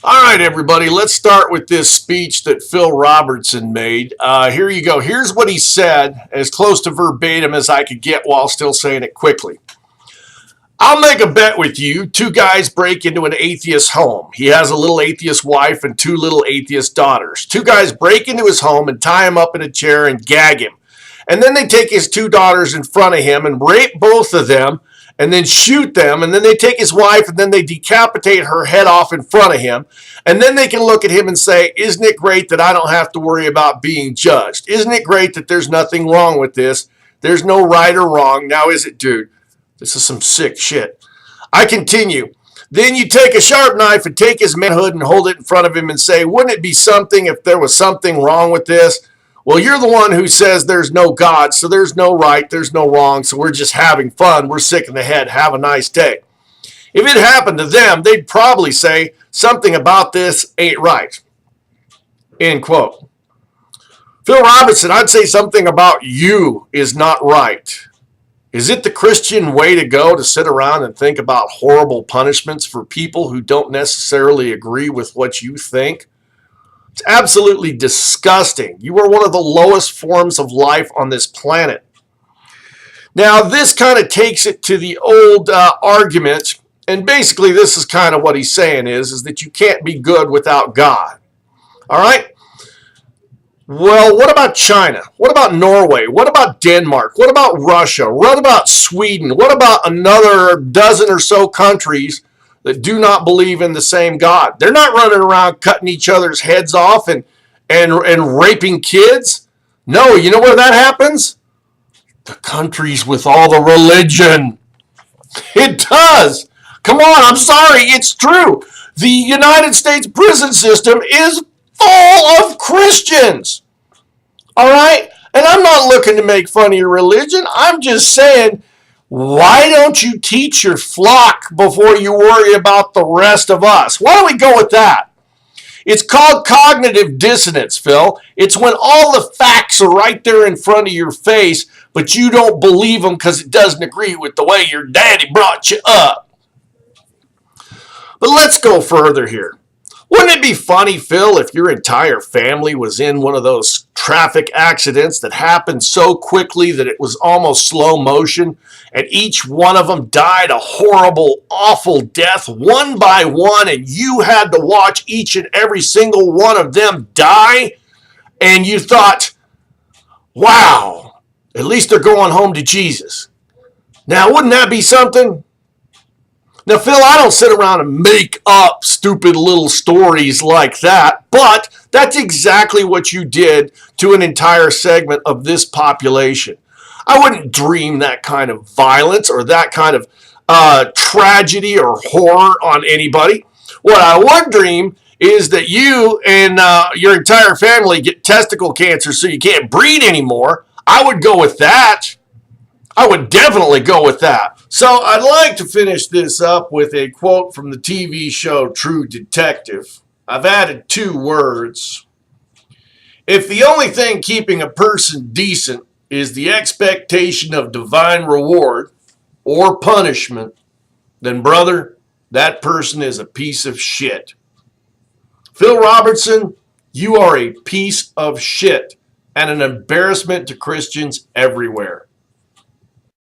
All right, everybody, let's start with this speech that Phil Robertson made. Here you go. Here's what he said, as close to verbatim as I could get while still saying it quickly. I'll make a bet with you. Two guys break into an atheist home. He has a little atheist wife and two little atheist daughters. Two guys break into his home and tie him up in a chair and gag him. And then they take his two daughters in front of him and rape both of them and then shoot them. And then they take his wife and then they decapitate her head off in front of him. And then they can look at him and say, isn't it great that I don't have to worry about being judged? Isn't it great that there's nothing wrong with this? There's no right or wrong. Now, is it, dude? This is some sick shit. I continue. Then you take a sharp knife and take his manhood and hold it in front of him and say, wouldn't it be something if there was something wrong with this? Well, you're the one who says there's no God, so there's no right, there's no wrong, so we're just having fun. We're sick in the head. Have a nice day. If it happened to them, they'd probably say something about this ain't right. End quote. Phil Robertson, I'd say something about you is not right. Is it the Christian way to go to sit around and think about horrible punishments for people who don't necessarily agree with what you think? It's absolutely disgusting. You are one of the lowest forms of life on this planet. Now, this kind of takes it to the old argument, and basically this is kind of what he's saying is that you can't be good without God. All right? Well, what about China? What about Norway? What about Denmark? What about Russia? What about Sweden? What about another dozen or so countries that do not believe in the same God? They're not running around cutting each other's heads off and raping kids. No, you know where that happens? The countries with all the religion. It does. Come on, I'm sorry, it's true. The United States prison system is full of Christians. All right? And I'm not looking to make fun of your religion. I'm just saying, why don't you teach your flock before you worry about the rest of us? Why don't we go with that? It's called cognitive dissonance, Phil. It's when all the facts are right there in front of your face, but you don't believe them because it doesn't agree with the way your daddy brought you up. But let's go further here. Wouldn't it be funny, Phil, if your entire family was in one of those traffic accidents that happened so quickly that it was almost slow motion, and each one of them died a horrible, awful death one by one, and you had to watch each and every single one of them die, and you thought, wow, at least they're going home to Jesus. Now, wouldn't that be something? Now, Phil, I don't sit around and make up stupid little stories like that, but that's exactly what you did to an entire segment of this population. I wouldn't dream that kind of violence or that kind of tragedy or horror on anybody. What I would dream is that you and your entire family get testicle cancer so you can't breed anymore. I would go with that. I would definitely go with that. So I'd like to finish this up with a quote from the TV show True Detective. I've added 2 words. If the only thing keeping a person decent is the expectation of divine reward or punishment, then, brother, that person is a piece of shit. Phil Robertson, you are a piece of shit and an embarrassment to Christians everywhere.